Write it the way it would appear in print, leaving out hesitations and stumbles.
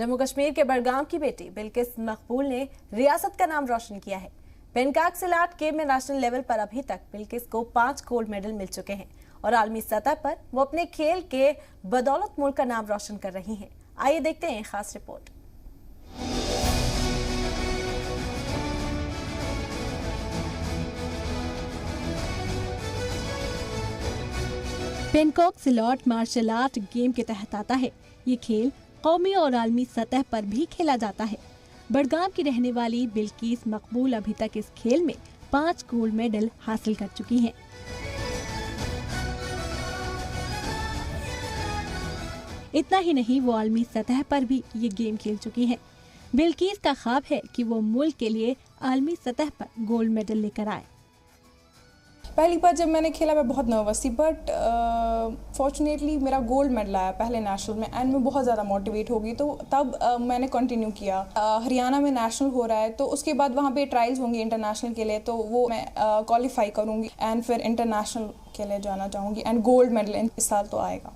जम्मू कश्मीर के बड़गाम की बेटी बिल्किस मकबूल ने रियासत का नाम रोशन किया है। पेनकाक सिलाट गेम में नेशनल लेवल पर अभी तक बिल्किस को 5 गोल्ड मेडल मिल चुके हैं और आलमी सतह पर वो अपने खेल के बदौलत मुल्क का नाम रोशन कर रही हैं। आइए देखते हैं खास रिपोर्ट। पेनकाक सिलाट मार्शल आर्ट गेम के तहत आता है। ये खेल कौमी और आलमी सतह पर भी खेला जाता है। बड़गाम की रहने वाली बिल्किस मकबूल अभी तक इस खेल में 5 गोल्ड मेडल हासिल कर चुकी हैं। इतना ही नहीं, वो आलमी सतह पर भी ये गेम खेल चुकी हैं। बिल्किस का ख्वाब है कि वो मुल्क के लिए आलमी सतह पर गोल्ड मेडल लेकर आए। पहली बार जब मैंने खेला मैं बहुत नर्वस थी, बट फॉर्चुनेटली मेरा गोल्ड मेडल आया पहले नेशनल में एंड मैं बहुत ज़्यादा मोटिवेट हो गई। तो तब मैंने कंटिन्यू किया। हरियाणा में नेशनल हो रहा है तो उसके बाद वहाँ पे ट्रायल्स होंगी इंटरनेशनल के लिए, तो वो मैं क्वालिफाई करूँगी एंड फिर इंटरनेशनल के लिए जाना चाहूँगी एंड गोल्ड मेडल इस साल तो आएगा।